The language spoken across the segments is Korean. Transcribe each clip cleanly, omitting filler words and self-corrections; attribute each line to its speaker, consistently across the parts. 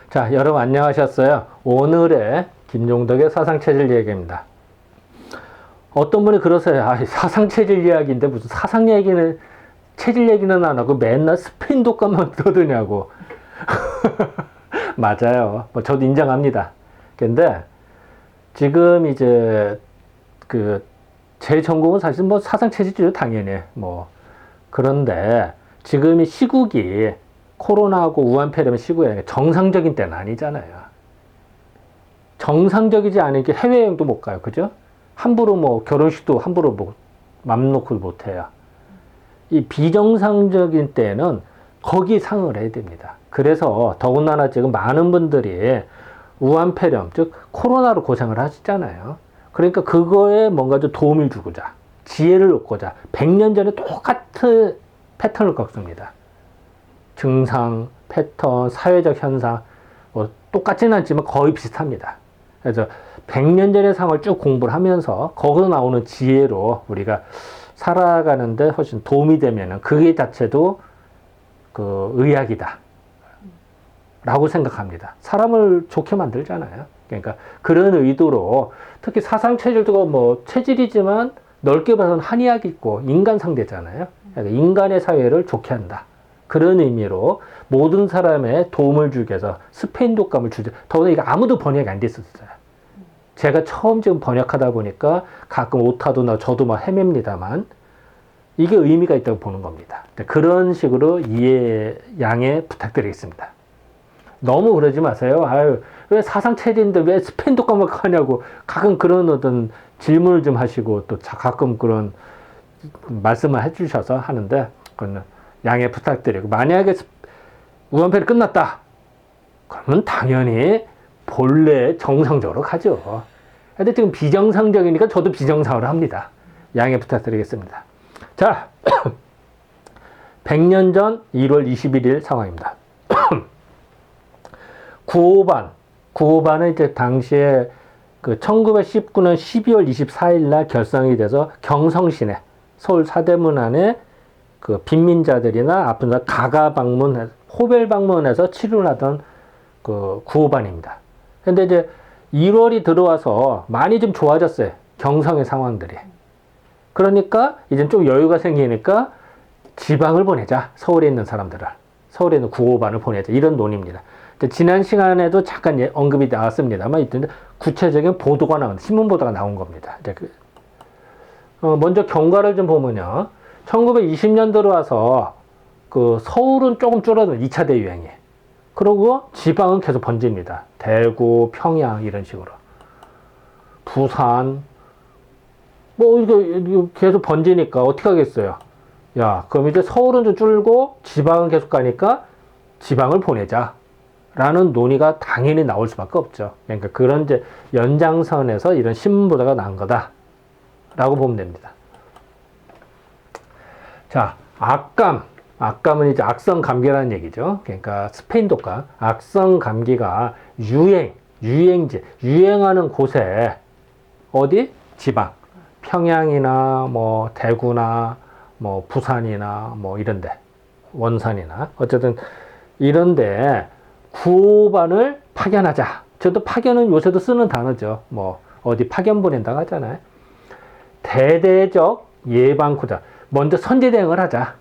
Speaker 1: 자, 여러분 안녕하셨어요? 오늘의 김종덕의 사상체질 이야기입니다. 어떤 분이 그러세요. 아, 사상체질 이야기인데 무슨 사상 얘기는, 체질 얘기는 안 하고 맨날 스페인 독감만 떠드냐고. 맞아요. 뭐 저도 인정합니다. 근데 지금 이제 제 전공은 사실 뭐 사상체질이죠, 당연히. 뭐 그런데 지금 이 시국이 코로나하고 우한폐렴 시국이 정상적인 때는 아니잖아요. 정상적이지 않으니까 해외여행도 못 가요. 그죠? 함부로 뭐 결혼식도 함부로 뭐 맘 놓고 못 해요. 이 비정상적인 때는 거기 상을 해야 됩니다. 그래서 더군다나 지금 많은 분들이 우한폐렴, 즉 코로나로 고생을 하시잖아요. 그러니까 그거에 뭔가 좀 도움을 주고자, 지혜를 얻고자 100년 전에 똑같은 패턴을 겪습니다. 증상, 패턴, 사회적 현상 뭐 똑같지는 않지만 거의 비슷합니다. 그래서 100년 전의 상을 쭉 공부를 하면서 거기서 나오는 지혜로 우리가 살아가는데 훨씬 도움이 되면은 그게 자체도 그 의학이다 라고 생각합니다. 사람을 좋게 만들잖아요. 그러니까 그런 의도로 특히 사상체질도 뭐 체질이지만 넓게 봐서는 한의학이 있고 인간 상대잖아요. 그러니까 인간의 사회를 좋게 한다. 그런 의미로 모든 사람의 도움을 주기 위해서 스페인 독감을 주죠. 더구나 이거 아무도 번역이 안 됐었어요. 제가 처음 지금 번역하다 보니까 가끔 오타도 나 저도 막 헤맵니다만 이게 의미가 있다고 보는 겁니다. 그런 식으로 이해 양해 부탁드리겠습니다. 너무 그러지 마세요. 아유, 왜 사상체질인데 왜 스페인 독감을 하냐고 가끔 그런 어떤 질문을 좀 하시고 또 가끔 그런 말씀을 해주셔서 하는데 그건 양해 부탁드리고, 만약에 우한폐렴이 끝났다 그러면 당연히 본래 정상적으로 가죠. 근데 지금 비정상적이니까 저도 비정상으로 합니다. 양해 부탁드리겠습니다. 자, 100년 전 1월 21일 상황입니다. 9호반은 이제 당시에 그 1919년 12월 24일 날 결성이 돼서 경성시내 서울 사대문 안에 그 빈민자들이나 아픈 사람 가가 방문, 호별 방문해서 치료를 하던 그 9호반입니다. 근데 이제 1월이 들어와서 많이 좀 좋아졌어요. 경성의 상황들이. 그러니까 이제 좀 여유가 생기니까 지방을 보내자. 서울에 있는 사람들을. 서울에 있는 9호반을 보내자. 이런 논의입니다. 지난 시간에도 잠깐 언급이 나왔습니다만, 구체적인 보도가 신문 보도가 나온 겁니다. 이제 먼저 경과를 좀 보면요. 1920년 들어와서 그 서울은 조금 줄어든 2차 대유행이. 그리고 지방은 계속 번집니다. 대구, 평양 이런 식으로. 부산 뭐 이거 계속 번지니까 어떻게 하겠어요? 야, 그럼 이제 서울은 좀 줄고 지방은 계속 가니까 지방을 보내자. 라는 논의가 당연히 나올 수밖에 없죠. 그러니까 그런 이제 연장선에서 이런 신문 보도가 난 거다. 라고 보면 됩니다. 자, 악감은 이제 악성 감기라는 얘기죠. 그러니까 스페인 독감, 악성 감기가 유행하는 곳에 어디? 지방. 평양이나 뭐 대구나 뭐 부산이나 뭐 이런데, 원산이나 어쨌든 이런데 9호반을 파견하자. 저도 파견은 요새도 쓰는 단어죠. 뭐 어디 파견 보낸다고 하잖아요. 대대적 예방구자. 먼저 선제대응을 하자.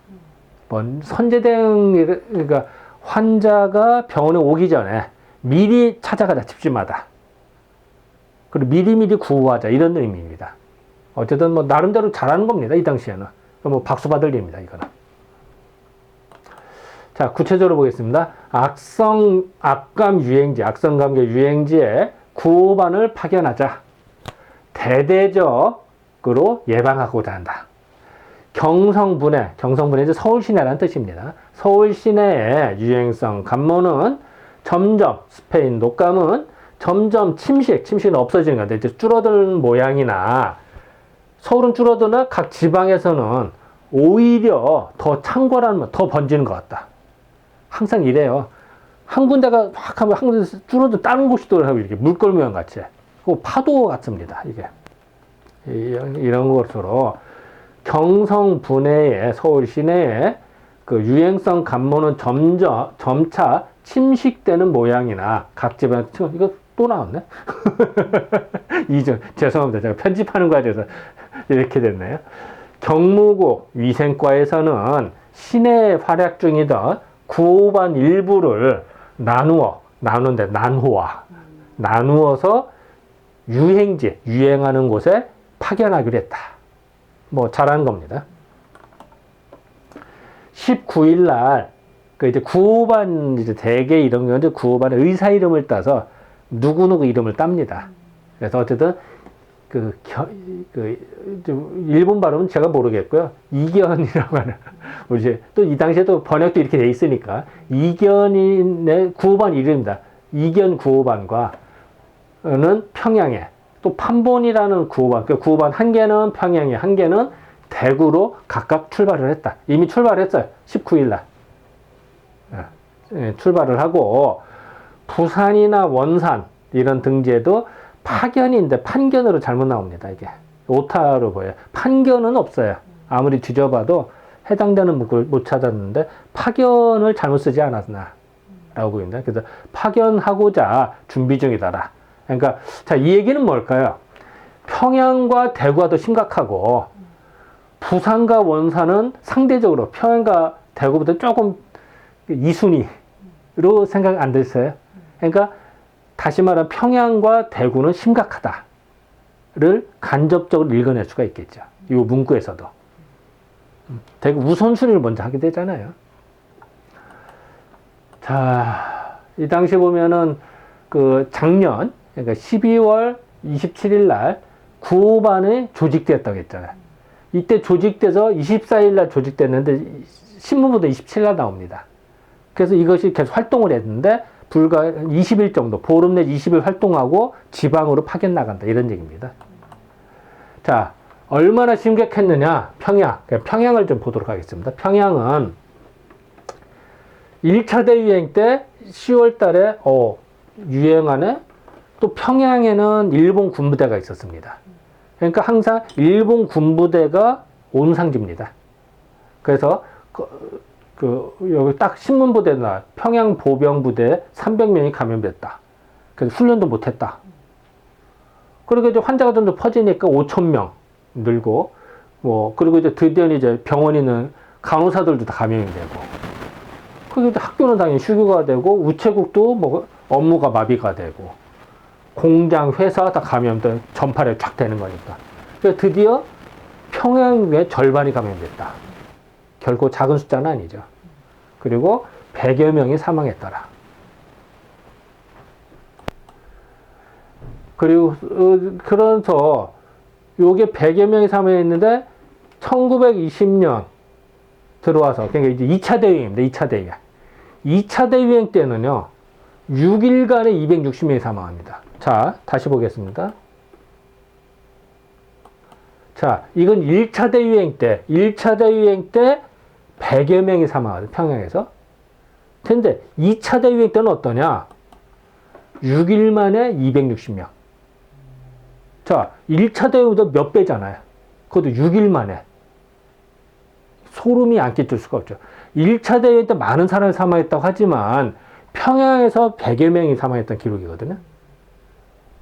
Speaker 1: 선제대응, 그러니까 환자가 병원에 오기 전에 미리 찾아가자. 집집마다. 그리고 미리미리 구호하자. 이런 의미입니다. 어쨌든 뭐 나름대로 잘하는 겁니다. 이 당시에는. 뭐 박수 받을 일입니다. 이거는. 자, 구체적으로 보겠습니다. 악감 유행지, 악성 감기 유행지에 9호반을 파견하자. 대대적으로 예방하고자 한다. 경성분해 이제 서울 시내라는 뜻입니다. 서울 시내의 유행성 감모는 점점, 스페인 독감은 점점 침식은 없어지는 건데 이제 줄어드는 모양이나, 서울은 줄어드나 각 지방에서는 오히려 더 창궐하면 더 번지는 것 같다. 항상 이래요. 한 군데가 확 하면 한 군데 줄어도 다른 곳이 또 이렇게 물결 모양 같이. 그 파도 같습니다. 이게. 이런 것으로 경성 분해의 서울 시내에 그 유행성 감모는 점차 침식되는 모양이나 각 집안, 이거 또 나왔네? 죄송합니다. 제가 편집하는 과정에서 이렇게 됐네요. 경무고 위생과에서는 신의 활약 중이던 구호반 일부를 나누는데 나누어서 유행지, 유행하는 곳에 파견하기로 했다. 뭐 잘하는 겁니다. 19일 날, 이제 구호반, 이제 대개 이런 경우는 구호반의 의사 이름을 따서 누구누구 이름을 땁니다. 그래서 어쨌든, 일본 발음은 제가 모르겠고요. 이견이라고 하는, 이제 또 이 당시에도 번역도 이렇게 돼 있으니까, 이견인의 구호반 이름입니다. 이견 구호반과는 평양에, 또 판본이라는 구호반, 구호반 한 개는 평양에, 한 개는 대구로 각각 출발을 했다. 이미 출발했어요. 19일 날. 출발을 하고, 부산이나 원산, 이런 등지에도 파견인데 판견으로 잘못 나옵니다. 이게. 오타로 보여요. 판견은 없어요. 아무리 뒤져봐도 해당되는 문구를 못 찾았는데, 파견을 잘못 쓰지 않았나. 라고 보입니다. 그래서 파견하고자 준비 중이다라. 그러니까, 자, 이 얘기는 뭘까요? 평양과 대구가 더 심각하고, 부산과 원산은 상대적으로 평양과 대구보다 조금 이순위로 생각 안 됐어요. 그러니까 다시 말하면 평양과 대구는 심각하다를 간접적으로 읽어낼 수가 있겠죠. 이 문구에서도. 대구 우선순위를 먼저 하게 되잖아요. 자, 이 당시 보면은 작년, 그러니까 12월 27일 날 구호반이 조직되었다고 했잖아요. 이때 조직돼서 24일 날 조직됐는데 신문보도 27일 날 나옵니다. 그래서 이것이 계속 활동을 했는데 불과 20일 정도, 보름 내지 20일 활동하고 지방으로 파견 나간다. 이런 얘기입니다. 자, 얼마나 심각했느냐? 평양을 좀 보도록 하겠습니다. 평양은 1차 대유행 때 10월 달에 유행하네? 또 평양에는 일본 군부대가 있었습니다. 그러니까 항상 일본 군부대가 온상지입니다. 그래서 여기 딱 신문보도에 나와 평양 보병부대 300명이 감염됐다. 그래서 훈련도 못했다. 그리고 이제 환자가 좀 더 퍼지니까 5,000명 늘고, 그리고 이제 드디어 이제 병원에 있는 간호사들도 다 감염이 되고, 그리고 이제 학교는 당연히 휴교가 되고, 우체국도 업무가 마비가 되고, 공장, 회사 다 감염돼 전파를 쫙 되는 거니까. 그래서 드디어 평양의 절반이 감염됐다. 결코 작은 숫자는 아니죠. 그리고 100여 명이 사망했더라. 그리고 그래서 요게 100여 명이 사망했는데 1920년 들어와서, 그러니까 이제 2차 대유행입니다. 2차 대유행. 2차 대유행 때는요, 6일간에 260명이 사망합니다. 자, 다시 보겠습니다. 자, 이건 1차 대유행 때 100여 명이 사망하죠. 평양에서. 근데 2차 대유행 때는 어떠냐? 6일 만에 260명. 자, 1차 대유행보다 몇 배잖아요. 그것도 6일 만에. 소름이 안 끼칠 수가 없죠. 1차 대유행 때 많은 사람이 사망했다고 하지만 평양에서 100여 명이 사망했던 기록이거든요.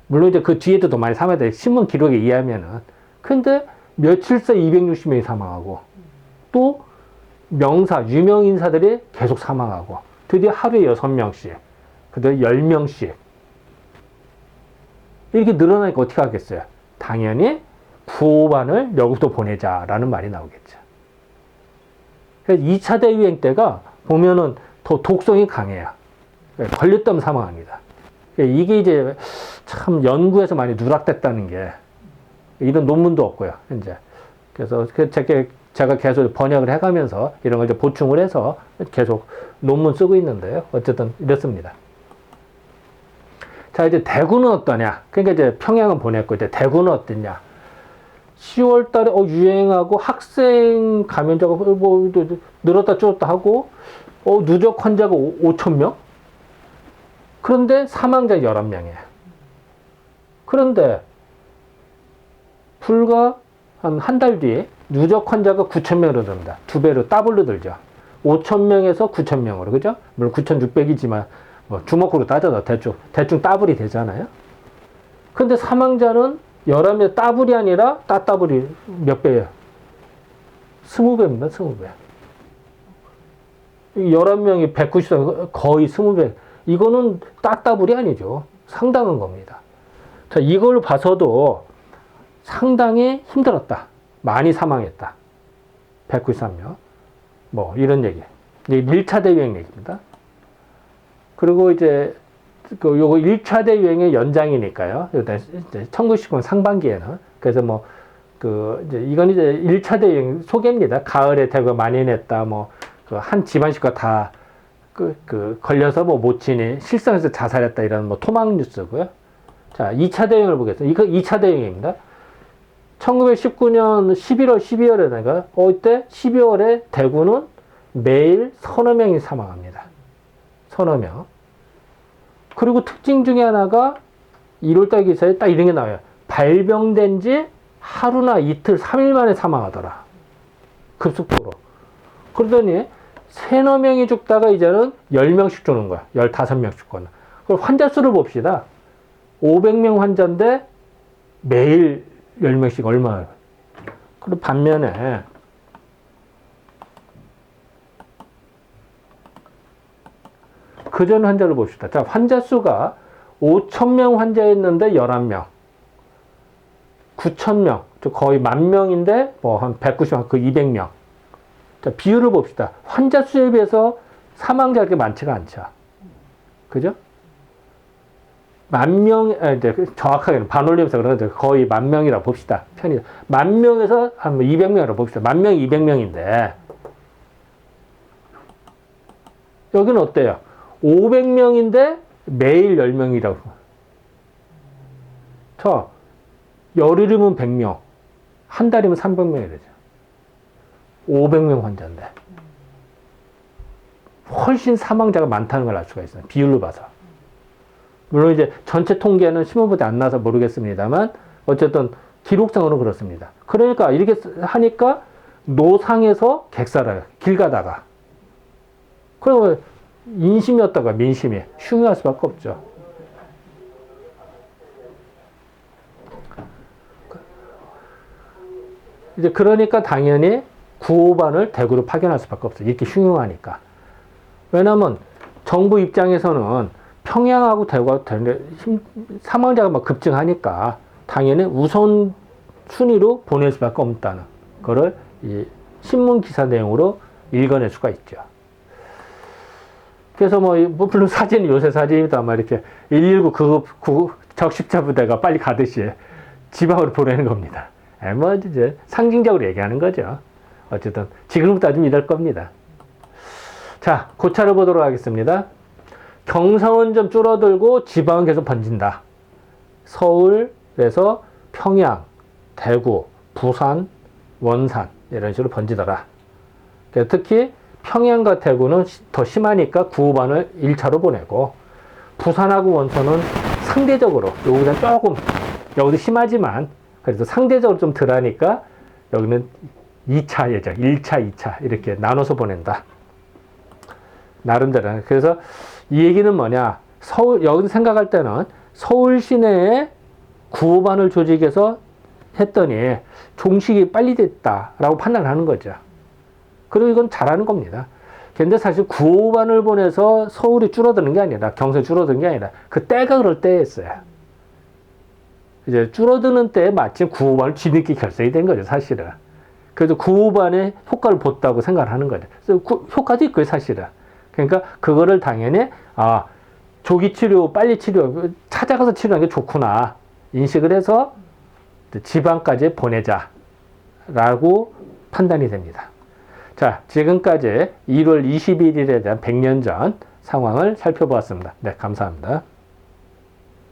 Speaker 1: 물론 이제 그 뒤에도 더 많이 사망했다. 신문 기록에 의하면은. 근데 며칠 새 260명이 사망하고, 또 유명 인사들이 계속 사망하고, 드디어 하루에 6명씩, 그다음에 10명씩. 이렇게 늘어나니까 어떻게 하겠어요? 당연히 구호반을 여기도 보내자라는 말이 나오겠죠. 그래서 2차 대유행 때가 보면은 더 독성이 강해요. 걸렸다면 사망합니다. 이게 이제 참 연구에서 많이 누락됐다는 게, 이런 논문도 없고요, 현재. 그래서 제가 계속 번역을 해가면서 이런 걸 이제 보충을 해서 계속 논문 쓰고 있는데요. 어쨌든 이렇습니다. 자, 이제 대구는 어떠냐? 그러니까 이제 평양은 보냈고, 이제 대구는 어떠냐? 10월 달에 유행하고 학생 감염자가 늘었다 줄었다 하고, 누적 환자가 5,000명? 그런데 사망자 11명이에요. 그런데 불과 한 달 뒤에 누적 환자가 9,000명으로 듭니다. 2배로 더블로 들죠. 5,000명에서 9,000명으로, 그죠? 물론 9,600이지만, 뭐, 주먹으로 따져도 대충 따블이 되잖아요? 근데 사망자는 11명 따블이 아니라 따따블이 몇 배예요? 20배입니다, 20배. 11명이 190, 거의 20배. 이거는 따따블이 아니죠. 상당한 겁니다. 자, 이걸 봐서도 상당히 힘들었다. 많이 사망했다. 193명. 뭐, 이런 얘기. 이제 1차 대유행 얘기입니다. 그리고 이제, 요거 1차 대유행의 연장이니까요. 1919년 상반기에는. 그래서 뭐, 이제 이건 이제 1차 대유행 소개입니다. 가을에 대구가 만연했다. 뭐, 한 집안식과 다, 걸려서 뭐 모친이 실성해서 자살했다. 이런 뭐 토막 뉴스고요. 자, 2차 대유행을 보겠습니다. 이거 2차 대유행입니다. 1919년 11월, 12월에다가, 이때 12월에 대구는 매일 서너 명이 사망합니다. 서너 명. 그리고 특징 중에 하나가 1월달 기사에 딱 이런 게 나와요. 발병된 지 하루나 이틀, 3일 만에 사망하더라. 급속도로. 그러더니 세너 명이 죽다가 이제는 10명씩 죽는 거야. 15명 죽거나. 그럼 환자 수를 봅시다. 500명 환자인데 매일 10명씩 얼마나. 그리고 반면에 그전 환자를 봅시다. 자, 환자 수가 5,000명 환자였는데 11명. 9,000명. 거의 10,000명인데 뭐 한 190명, 그 200명. 자, 비율을 봅시다. 환자 수에 비해서 사망자가 그렇게 많지가 않죠. 그죠? 10,000명, 이제 정확하게는 반올림에서 그러는데 거의 10,000명이라고 봅시다. 편히. 10,000명에서 한 200명이라고 봅시다. 10,000명, 200명인데. 여기는 어때요? 500명인데 매일 10명이라고. 저, 열흘이면 100명. 한 달이면 300명이 되죠. 500명 환자인데. 훨씬 사망자가 많다는 걸 알 수가 있어요. 비율로 봐서. 물론 이제 전체 통계는 신문보도 안 나서 모르겠습니다만, 어쨌든 기록상으로는 그렇습니다. 그러니까 이렇게 하니까 노상에서 객살아요. 길 가다가. 그러면 인심이었다가 민심이 흉흉할 수밖에 없죠. 이제 그러니까 당연히 구호반을 대구로 파견할 수밖에 없어요. 이렇게 흉흉하니까. 왜냐면 정부 입장에서는 평양하고 대구가 사망자가 막 급증하니까 당연히 우선 순위로 보낼 수밖에 없다는 거를 이 신문 기사 내용으로 읽어낼 수가 있죠. 그래서 뭐 물론 사진은 요새 사진입니다만 이렇게 119 적십자 부대가 빨리 가듯이 지방으로 보내는 겁니다. 뭐 이제 상징적으로 얘기하는 거죠. 어쨌든 지금부터 좀 이럴 겁니다. 자, 고차를 보도록 하겠습니다. 경상은 좀 줄어들고 지방은 계속 번진다. 서울에서 평양, 대구, 부산, 원산 이런 식으로 번지더라. 특히 평양과 대구는 더 심하니까 구호반을 1차로 보내고, 부산하고 원천은 상대적으로 여기는 조금 여기도 심하지만 그래도 상대적으로 좀 덜하니까 여기는 2차 예정, 1차, 2차 이렇게 나눠서 보낸다. 나름대로. 그래서 이 얘기는 뭐냐, 여기서 생각할 때는 서울 시내에 구호반을 조직해서 했더니 종식이 빨리 됐다라고 판단을 하는 거죠. 그리고 이건 잘하는 겁니다. 근데 사실 구호반을 보내서 서울이 줄어드는 게 아니라, 경선이 줄어드는 게 아니라 그 때가 그럴 때였어요. 이제 줄어드는 때에 마침 구호반을 뒤늦게 결성이 된 거죠, 사실은. 그래서 구호반의 효과를 봤다고 생각을 하는 거죠. 그래서 효과도 있고요, 사실은. 그러니까 그거를 당연히 조기 치료, 빨리 치료, 찾아가서 치료하는 게 좋구나 인식을 해서 지방까지 보내자라고 판단이 됩니다. 자, 지금까지 1월 21일에 대한 100년 전 상황을 살펴보았습니다. 네, 감사합니다.